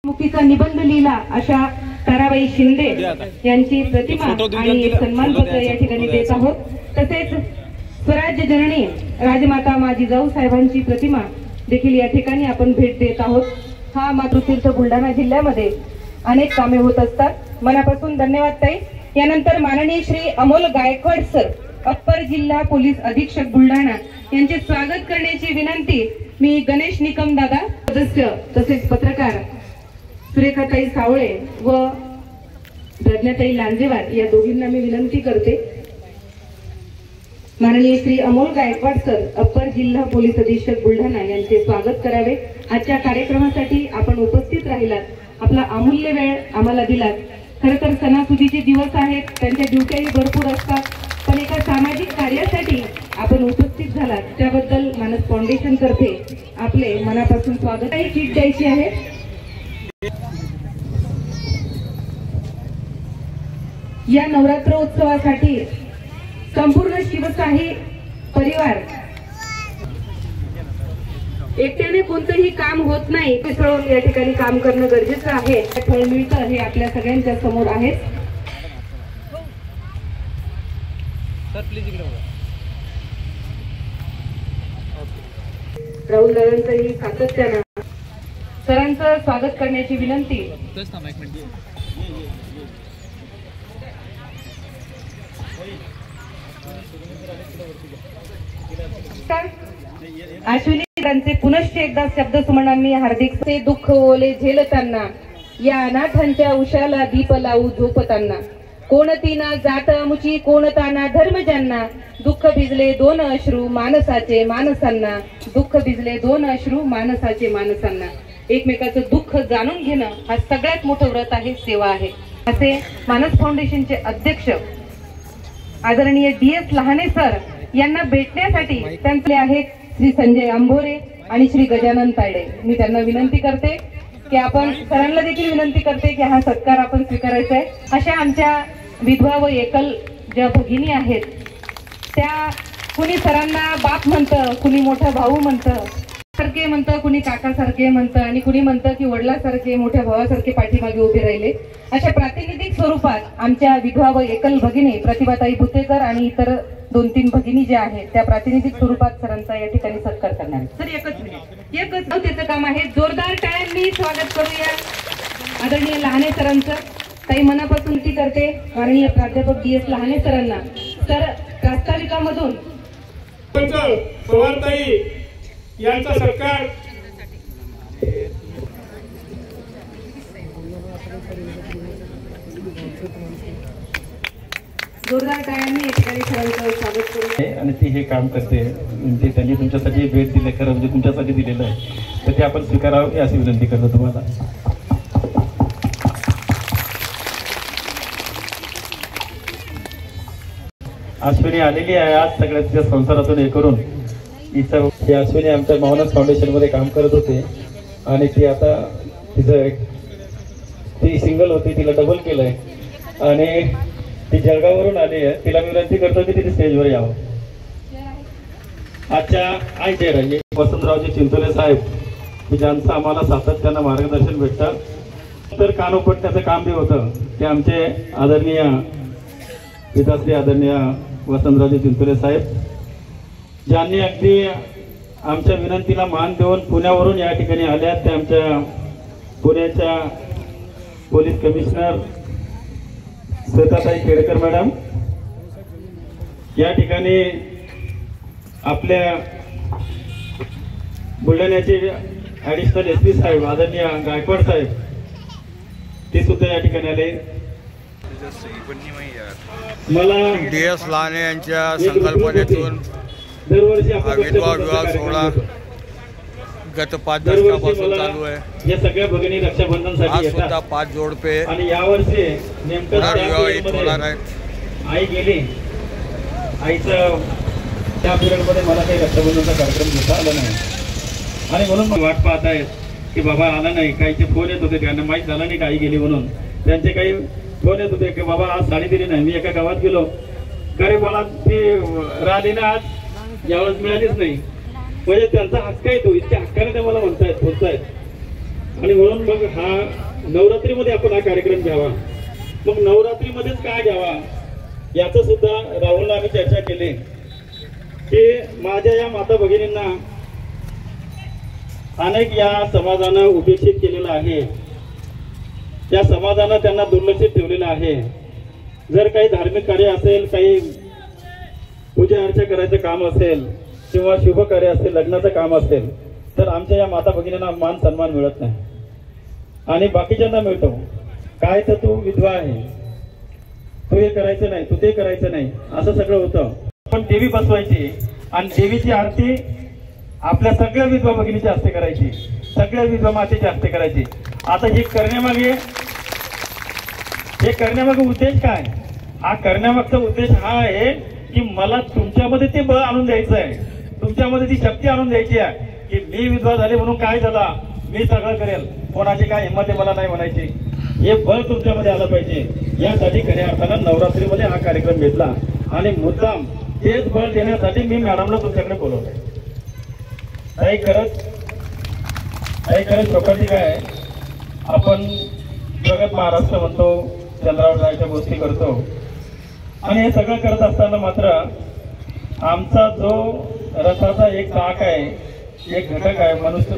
मुखीचा निबंध लिहिला अशा ताराबाई शिंदे यांची प्रतिमा आणि सन्मानपत्र या ठिकाणी देत आहोत। तसेच स्वराज्य जननी राजमाता माँ जिजाऊ साहेबांची प्रतिमा देखील या ठिकाणी आपण भेट देत आहोत। हा मातृतीर्थ बुलढाणा जिल्ह्यामध्ये अनेक कामे होत असतात। मनापासून धन्यवाद ताई। यानंतर माननीय श्री अमोल गायकवाड सर, अप्पर जिल्हा पोलीस अधीक्षक बुलढाणा यांचे स्वागत करण्याची विनंती मी गणेश निकम दादा सदस्य तसेच पत्रकार सुरेखाताई सावळे व प्रज्ञाताई लांजेवार या दोघींना मी विनंती करते। माननीय श्री अमोल गायकवाड सर, अप्पर जिल्हा पोलीस अधीक्षक बुलढाणा यांचे स्वागत करावे। आजच्या कार्यक्रमासाठी आपण उपस्थित राहिलात, आपला अमूल्य वेळ आम्हाला दिलात। खरं तर सणासुदीचे दिवस आहेत, त्यांच्या ड्युट्याही भरपूर असतात, पण एका सामाजिक कार्यासाठी आपण उपस्थित झालात त्याबद्दल मानस फाउंडेशन तर्फे आपले मनापासून स्वागत आहे। किट द्यायची आहे। या नवरात्र उत्सवासाठी संपूर्ण शिवशाही परिवार एकट्याने कोणतेही काम होत नाही, मिसळून या ठिकाणी काम करणं गरजेचं आहे। फळ मिळतं हे आपल्या सगळ्यांच्या समोर आहे। राहुल दादांचंही सातत्यानं सरांचं स्वागत करण्याची विनंती। अश्विनी पुनश्च एकदा शब्द सुमनांनी हार्दिक से दुःख ओले झेलताना या अनाथांच्या उशाला दीप लावू झोपताना कोणती ना जात मुची कोणता ना धर्म ज्यांना दुःख भिजले दोन अश्रू मानसाचे मानसांना दुःख भिजले दोन अश्रू मानसाचे मानसांना। एकमेकाचं दुःख जाणून घेणं हा सगळ्यात मोठं व्रत आहे, सेवा आहे, असे मानस फाउंडेशनचे अध्यक्ष आदरणीय DS लहाने सर यांना भेटण्यासाठी त्यांचे आहेत श्री संजय अंभोरे आणि श्री गजानन तायडे। मी त्यांना विनंती करते की आपण सरांना देखील विनंती करते की हा सत्कार आपण स्वीकारायचा आहे। अशा आमच्या विधवा व एकल ज्या भगिनी आहेत त्या कुणी सरांना बाप म्हणतं, कुणी मोठा भाऊ म्हणतं, सारखे म्हणतं, कुणी काकासारखे म्हणतं आणि कुणी म्हणतं की वडिलांसारखे मोठ्या भावासारखे पाठीमागे उभे राहिले। अशा प्रातिनिधिक स्वरूपात आमच्या विधवा व एकल भगिनी प्रतिभाताई भुतेकर आणि इतर 2-3 भगिनी ज्या आहेत त्या प्रातिनिधिक स्वरूपात सरांचा या ठिकाणी सत्कार करणार आहे। सर एकच त्याचं काम आहे। जोरदार टाळ्यांनी स्वागत करूया आदरणीय लहाने सरांचं। ताई मनापासून विनंती करते माननीय प्राध्यापक DS लहाने सरांना, तर प्रास्ताविकामधून पवारताई यांचा सत्कार जोरदार टाळ्यांनी या ठिकाणी सरांचं स्वागत करूया। आणि ती हे काम करते, ते त्यांनी तुमच्यासाठी भेट दिले, खरं म्हणजे तुमच्यासाठी दिलेलं आहे, तर ते आपण स्वीकारावं अशी विनंती करतो तुम्हाला। अश्विनी आलेली आहे आज सगळ्या तिच्या संसारातून हे करून। ही अश्विनी आमच्या मानस फाउंडेशन मध्ये काम करत होते आणि ती आता ती सिंगल होती, तिला डबल केलंय आणि ती जळगाववरून आली आहे। तिला मी विनंती करतो की तिथे स्टेजवर यावं। आजच्या आई चेहरा वसंतरावजी चिंचोले साहेब की ज्यांचं आम्हाला सातत्यानं मार्गदर्शन भेटतं, तर कानोपटण्याचं काम बी होतं ते आमचे आदरणीय पिताश्री आदरणीय वसंतरावजी चिंचोले साहेब, ज्यांनी अगदी आमच्या विनंतीला मान देऊन पुण्यावरून या ठिकाणी आल्या। ते आमच्या पुण्याच्या पोलीस कमिशनर श्वेताताई केळकर मॅडम या ठिकाणी आपल्या बुलढाण्याचे ॲडिशनल SP साहेब आदरणीय गायकवाड साहेब ते सुद्धा या ठिकाणी आले। मला DS लहाने यांच्या संकल्पनेतून दरवर्षी विधवा विवाह सोहळा गत 5 दशकापासून चालू आहे। या सगळ्या भगिनी रक्षाबंधनसाठी आज सुद्धा 5 जोडपे आणि यावर्षी नेमकं होणार आहेत। आई गेली, आईचं त्या पिरियडमध्ये मला काही रक्षाबंधनचा कार्यक्रम घेता आला नाही आणि म्हणून मग वाट पाहत आहेत की बाबा आला नाही। काहीचे फोन येत होते, त्यांना माहीत झालं नाही काही गेली म्हणून, त्यांचे काही फोन येत होते की बाबा आज साडी दिली नाही। मी एका गावात गेलो, गरीब मला ती राहिली ना आज यावेळेस मिळालीच नाही, म्हणजे त्यांचा हक्क आहे तो, इतक्या हक्काने ते मला बोलतायत। आणि म्हणून मग हा नवरात्रीमध्ये आपण हा कार्यक्रम घ्यावा. मग नवरात्रीमध्येच का घ्यावा याचं सुद्धा राहुलला आम्ही चर्चा केली की माझ्या या माता भगिनींना अनेक या समाजानं उपेक्षित केलेलं आहे. या समाजानं त्यांना दुर्लक्षित ठेवलेलं आहे. जर काही धार्मिक कार्य असेल, काही पूजा अर्चा करायचं काम असेल किंवा शुभ कार्य असेल, लग्नाचं काम असेल, तर आमच्या या माता भगिनींना मान सन्मान मिळत नाही आणि बाकीच्यांना मिळतो. काय तर तू विधवा आहे, तू हे करायचं नाही, तू ते करायचं नाही, असं सगळं होतं. पण देवी बसवायची आणि देवीची आरती आपल्या सगळ्या विधवा भगिनीच्या हस्ते करायची, सगळ्या विधवा मातेच्या हस्ते करायची. आता हे करण्यामागे उद्देश काय? हा करण्यामागचा उद्देश हा आहे की मला तुमच्यामध्ये ते बळ आणून द्यायचं आहे, तुमच्यामध्ये ती शक्ती आणून द्यायची आहे की मी विधवा झाले म्हणून काय झाला, मी सगळं करेल, कोणाची काय हिंमत आहे मला नाही म्हणायची. हे बळ तुमच्यामध्ये आलं पाहिजे. यासाठी खऱ्या अर्थानं नवरात्रीमध्ये हा कार्यक्रम घेतला आणि मुद्दाम तेच बळ देण्यासाठी मी मॅडमला तुमच्याकडे बोलवलंय. काही खरंच लोकांची काय आपण जगत महाराष्ट्र म्हणतो, चंद्रावर जायच्या गोष्टी करतो आणि हे सगळं करत असताना मात्र आमचा जो रथाचा एक चाक आहे, एक घटक आहे, मनुष्य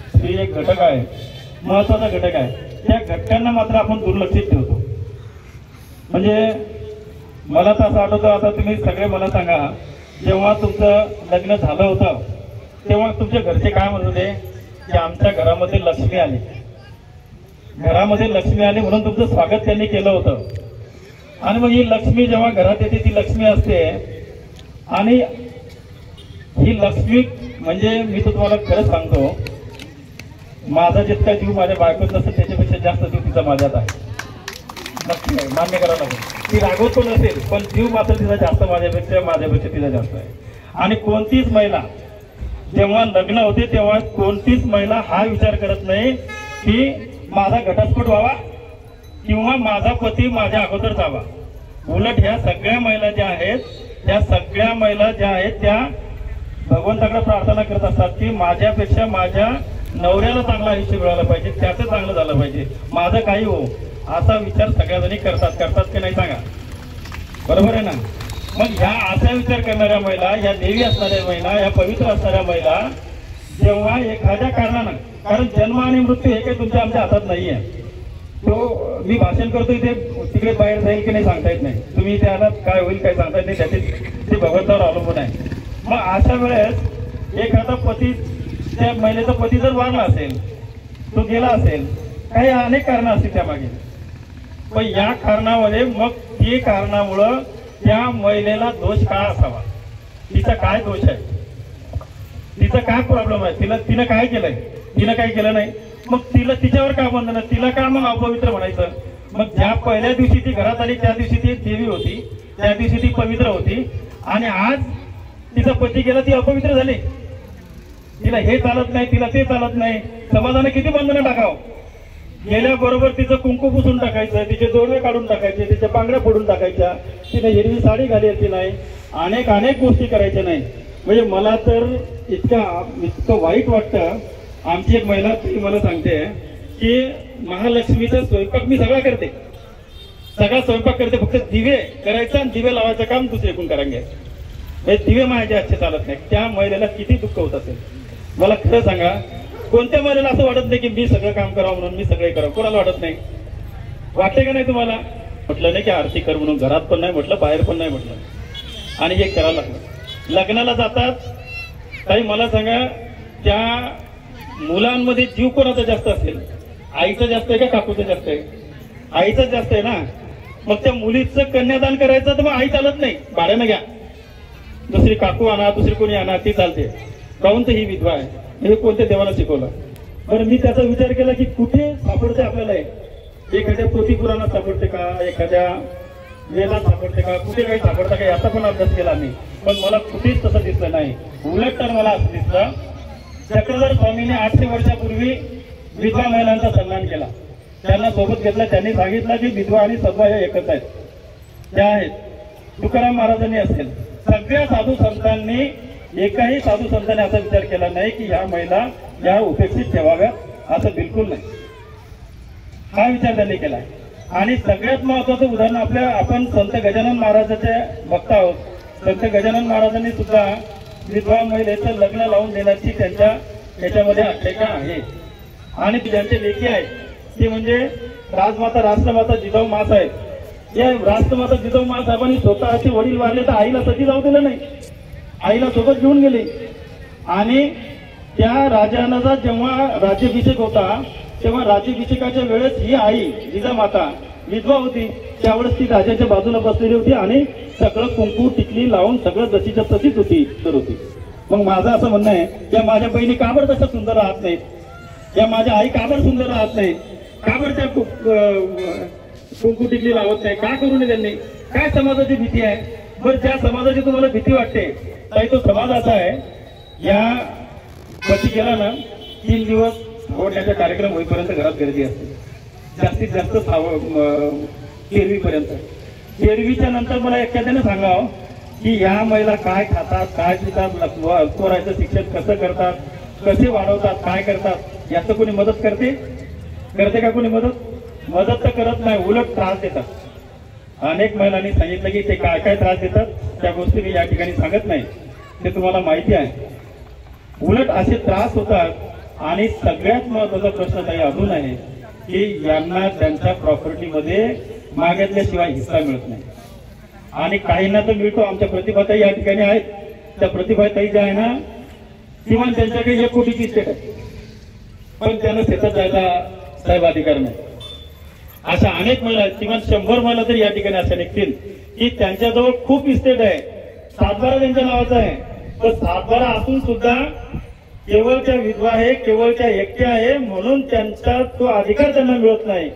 स्त्री एक घटक आहे, महत्वाचा घटक आहे, त्या घटकांना मात्र आपण दुर्लक्षित ठेवतो. म्हणजे मला तर असं आठवतं, आता तुम्ही सगळे मला सांगा, जेव्हा तुमचं लग्न झालं होतं तेव्हा तुमच्या घरचे काय म्हणत होते की आमच्या घरामध्ये लक्ष्मी आली, घरामध्ये लक्ष्मी आली म्हणून तुमचं स्वागत त्यांनी केलं होतं. आणि मग ही लक्ष्मी जेव्हा घरात येते ती लक्ष्मी असते आणि ही लक्ष्मी म्हणजे मी तर तुम्हाला खरंच सांगतो, माझा जितका जीव माझ्या बायकोत नसेल त्याच्यापेक्षा जास्त जीव तिचा माझ्यात आहे. नक्की आहे, मान्य करावं लागेल. ती रागवत पण असेल पण जीव मात्र तिचा जास्त माझ्यापेक्षा तिचा जास्त आहे. आणि कोणतीच महिला जेव्हा लग्न होते तेव्हा कोणतीच महिला हा विचार करत नाही की माझा घटस्फोट व्हावा किंवा माझा पती माझ्या अगोदर जावा. उलट ह्या सगळ्या महिला ज्या आहेत, त्या सगळ्या महिला ज्या आहेत त्या भगवंताकडे प्रार्थना करत असतात की माझ्यापेक्षा माझ्या नवऱ्याला चांगलं आयुष्य मिळालं पाहिजे, त्याचं चांगलं झालं पाहिजे, माझं काही हो, असा विचार सगळ्या जणी करतात की नाही सांगा, बरोबर आहे ना? मग ह्या असा विचार करणाऱ्या महिला, ह्या देवी असणाऱ्या महिला, ह्या पवित्र असणाऱ्या महिला जेव्हा एखाद्या कारणानं, कारण जन्म आणि मृत्यू हे काही तुमच्या आमच्या हातात नाहीये, तो मी भाषण करतो इथे तिकडे बाहेर जाईल की नाही सांगता येत नाही, तुम्ही इथे आलात काय होईल काय सांगता येत नाही, त्याचे ते भगवंतावर अवलंबून आहे. मग अशा वेळेस एखादा पती, त्या महिलेचा पती जर वारला असेल, तो गेला असेल, काही अनेक कारणं असतील त्यामागे, पण या कारणामध्ये मग ते कारणामुळं त्या महिलेला दोष काय असावा, तिचा काय दोष आहे, तिचा काय प्रॉब्लेम आहे, तिनं काय केलंय, तिनं काय केलं नाही, मग तिला तिच्यावर का बंधन, तिला का मग अपवित्र म्हणायचं? मग ज्या पहिल्या दिवशी ती घरात आली त्या दिवशी ती देवी होती, त्या दिवशी ती पवित्र होती आणि आज तिचा पती गेला ती अपवित्र झाली. तिला हे चालत नाही, तिला ते चालत नाही, समाजाने किती बंधनं टाकावं. गेल्याबरोबर तिचं कुंकू पुसून टाकायचं, तिचे जोडवे काढून टाकायचे, तिच्या बांगड्या फोडून टाकायच्या, तिने हिरवी साडी घालायची नाही, अनेक गोष्टी करायच्या नाही. म्हणजे मला तर इतकं वाईट वाटतं. आमची एक महिला ती मला सांगते की महालक्ष्मीचा स्वयंपाक मी सगळा करते, सगळा स्वयंपाक करते, फक्त दिवे करायचं आणि दिवे लावायचं काम दुसरे कोण करांगे, दिवे माझ्या हातचे चालत नाही. त्या महिलेला किती दुःख होत असेल मला खरं सांगा. कोणत्या महिलेला असं वाटत नाही की मी सगळं काम करावं म्हणून मी सगळे करावं? कोणाला वाटत नाही? वाटते का नाही तुम्हाला? म्हटलं नाही की आरती कर म्हणून, घरात पण नाही म्हटलं, बाहेर पण नाही म्हटलं, आणि हे करावं लागलं. लग्नाला जातात काही मला सांगा, त्या मुलांमध्ये जीव कोणाचा जास्त असेल? आईचं जास्त आहे का काकूचं जास्त आहे? आईचं जास्त आहे ना. मग त्या मुलीचं कन्यादान करायचं तर मग आई चालत नाही, भाड्यानं घ्या, दुसरी काकू आणा, दुसरी कोणी आणा, ती चालते. काहून तर ही विधवा आहे, हे कोणत्या देवाला शिकवलं? बरं, मी त्याचा विचार केला की कुठे सापडते आपल्याला, एखाद्या पोथी पुराणात सापडते का, एखाद्या वेदात सापडते का, कुठे काही सापडतं का, याचा पण अभ्यास केला मी, पण मला कुठेच तसं दिसलं नाही. उलट तर मला असं दिसलं, चक्रधर स्वामीने 800 वर्षापूर्वी विधवा महिलांचा सन्मान केला, त्यांना सोबत घेतला, त्यांनी सांगितलं की विधवा आणि सद्वा हे एकच आहेत, त्या आहेत. तुकाराम महाराजांनी असेल, सगळ्या साधू संतांनी, एकाही साधू संतांनी असा विचार केला नाही की ह्या महिला या उपेक्षित ठेवाव्यात असं बिलकुल नाही, हा विचार त्यांनी केलाय. आणि सगळ्यात महत्वाचं उदाहरण आपण संत गजानन महाराजाचे बघता आहोत. संत गजानन महाराजांनी सुद्धा विधवा महिलेचं लग्न लावून देण्याची त्यांच्या याच्यामध्ये आख्यायिका आहे. आणि ज्यांचे लेखी आहेत ते म्हणजे राष्ट्रमाता जिजाऊ मा साहेब. या राष्ट्रमाता जिजाऊ मा साहेबांनी स्वतःचे वडील वारले तर आईला सती जाऊ दिलं नाही, आईला सोबत घेऊन गेले. आणि त्या राजांचा जेव्हा राज्याभिषेक होता तेव्हा राज्याभिषेकाच्या वेळेस ही आई जिजामाता विधवा होती, त्यावेळेस ती राजाच्या बाजूला बसलेली होती आणि सगळं कुंकू टिकली लावून सगळं जशीच्या तशीच होती. मग माझं असं म्हणणं आहे, या माझ्या बहिणी का बरं तशा सुंदर राहत नाहीत, या माझ्या आई का बरं सुंदर राहत नाही, का बरं त्या कुंकू टिकली लावत नाही, का करू नये त्यांनी, काय समाजाची भीती आहे. बरं ज्या समाजाची तुम्हाला भीती वाटते ताई तो समाज असा आहे, या पती गेला ना 3 दिवस आवडण्याचा कार्यक्रम होईपर्यंत घरात गर्दी असते, जास्तीत जास्त 13वीपर्यंत. 13वीच्या नंतर मला एखाद्याने सांगावं की या महिला काय खातात, काय पितात, पोराचं शिक्षण कसं करतात, कसे वाढवतात, काय करतात, याचं कोणी मदत करते का कोणी मदत तर करत नाही, उलट त्रास देतात. अनेक महिलांनी सांगितलं की ते काय काय त्रास देतात त्या गोष्टी मी या ठिकाणी सांगत नाही, ते तुम्हाला माहिती आहे. उलट असे त्रास होतात. आणि सगळ्यात महत्वाचा प्रश्न काही अजून आहे की यांना त्यांच्या प्रॉपर्टीमध्ये मागितल्याशिवाय हिस्सा मिळत नाही. आणि काहींना तर मिळतो. आमच्या प्रतिभाताई या ठिकाणी आहेत, त्या प्रतिभाताई ज्या आहे ना किमान त्यांच्याकडे 1 कोटीची इस्टेट आहे, पण त्यांना शेतात जायला साहेब अधिकार नाही. अशा अनेक महिला, किमान 100 महिला तरी या ठिकाणी अशा निघतील की त्यांच्याजवळ खूप इस्टेट आहे, 7-12 त्यांच्या नावाचा आहे, पण 7-12 असून सुद्धा केवळच्या विधवा आहे, केवळच्या एकट्या आहे, म्हणून त्यांचा तो अधिकार त्यांना मिळत नाही.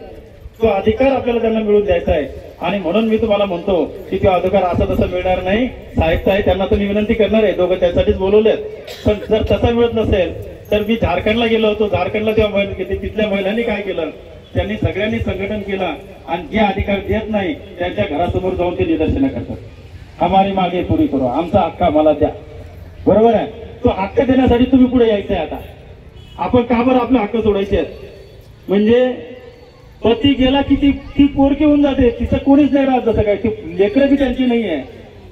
तो अधिकार आपल्याला त्यांना मिळून द्यायचा आहे. आणि म्हणून मी तुम्हाला म्हणतो की तो अधिकार असा तसा मिळणार नाही. साहेब आहे त्यांना तर मी विनंती करणार आहे, दोघं त्यासाठीच बोलवलेत. पण जर तसा मिळत नसेल तर मी झारखंडला गेलो होतो. झारखंडला तेव्हा तिथल्या महिलांनी काय केलं, त्यांनी सगळ्यांनी संघटन केलं आणि जे अधिकार देत नाही त्यांच्या घरासमोर जाऊन ते निदर्शनं करतात. हमारी मागे पुरी करो, आमचा हक्क आम्हाला द्या. बरोबर आहे. तो हक्क देण्यासाठी तुम्ही पुढे यायचं आहे. आता आपण का बरं आपले हक्क सोडायचे आहेत. म्हणजे पती गेला की ती पोरकी होऊन जाते, तिचं कोणीच नाही राहत. जसं काय ती लेकरं बी त्यांची नाही आहे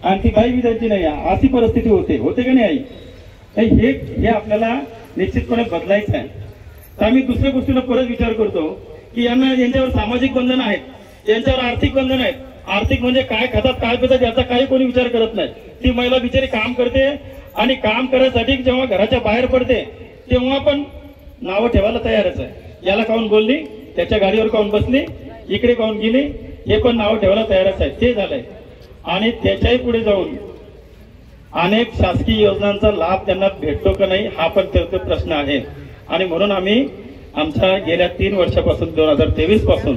आणि ती बाई बी त्यांची नाही आहे, अशी परिस्थिती होते का नाही आई. हे आपल्याला निश्चितपणे बदलायचं आहे. तर आम्ही दुसऱ्या गोष्टीला परत विचार करतो की यांच्यावर सामाजिक बंधन आहेत, यांच्यावर आर्थिक बंधन आहेत. आर्थिक म्हणजे काय खातात काय पितात याचा काही कोणी विचार करत नाही. ती महिला बिचारी काम करते आणि काम करण्यासाठी जेव्हा घराच्या बाहेर पडते तेव्हा पण नावं ठेवायला तयारच आहे. याला काऊन बोलली, त्याच्या गाडीवर काऊन बसली, इकडे काऊन गेली, हे पण नावं ठेवायला तयारच आहे. ते झालंय. आणि त्याच्याही पुढे जाऊन अनेक शासकीय योजनांचा लाभ त्यांना भेटतो का नाही हा पण त्याचा प्रश्न आहे. आणि म्हणून आम्ही आमच्या गेल्या 3 वर्षापासून 2023 पासून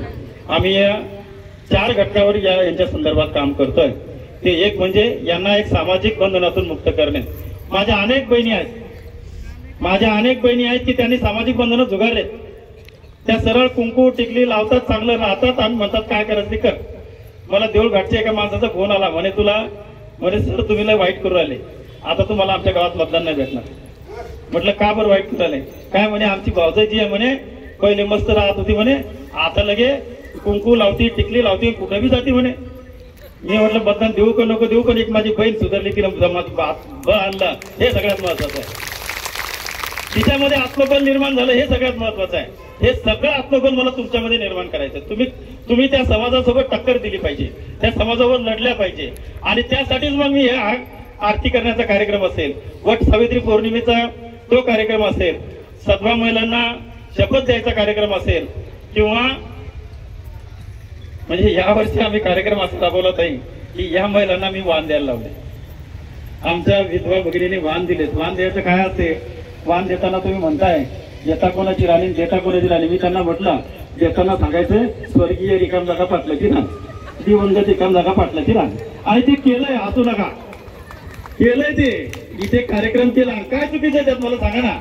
आम्ही या 4 घटकावर यांच्या संदर्भात काम करतोय. ते एक म्हणजे यांना एक सामाजिक बंधनातून मुक्त करणे. माझ्या अनेक बहिणी आहेत की त्यांनी सामाजिक बंधनं झुगारले. त्या सरळ कुंकू टिकली लावतात, चांगलं राहतात आणि म्हणतात काय करायचं ते कर. मला देऊळघाटच्या एका माणसाचा फोन आला, म्हणे सर तुम्ही लय वाईट करू राहिले, आता तुम्हाला आमच्या गावात मतदान नाही भेटणार. म्हटलं का बरं वाईट करू राहिले. काय म्हणे आमची भावजाई जी आहे म्हणे पहिले मस्त राहत होती म्हणे, आता लगे कुंकू लावती टिकली लावती कुठं बी जाती म्हणे. मी म्हटलं मतदान देऊ का नको देऊ, पण एक माझी बहीण सुधारली, तिला आणला, हे सगळ्यात महत्वाचं आहे. तिच्यामध्ये आत्मबल निर्माण झालं हे सगळ्यात महत्वाचं आहे. हे सगळं आत्मबल मला तुमच्यामध्ये निर्माण करायचं. तुम्ही त्या समाजासोबत टक्कर दिली पाहिजे, त्या समाजावर लढल्या पाहिजे. आणि त्यासाठीच मग मी हे आरती करण्याचा कार्यक्रम असेल, वट सावित्री पौर्णिमेचा तो कार्यक्रम असेल, सद्वा महिलांना शपथ द्यायचा कार्यक्रम असेल, किंवा म्हणजे यावर्षी आम्ही कार्यक्रम असा राबवला नाही की या महिलांना मी वाण द्यायला लावले. आमच्या विधवा भगिनीने वाण दिलेत. वाण द्यायचं काय असते, वाण देताना तुम्ही म्हणताय येता कोणाची राणी देता कोणाची राणी. मी त्यांना म्हटलं देताना सांगायचं स्वर्गीय रिकाम जागा पाटलाची राण, दिवंगत रिकाम जागा पाटलाची राण. आणि ते केलंय, असू नका, केलंय ते. इथे कार्यक्रम केला, काय चुकीचं आहे त्यात मला सांगा ना.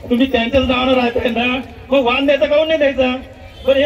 तुम्ही त्यांच्याच नावानं राहताय ना, मग वाण द्यायचा काऊन नाही द्यायचा. बरं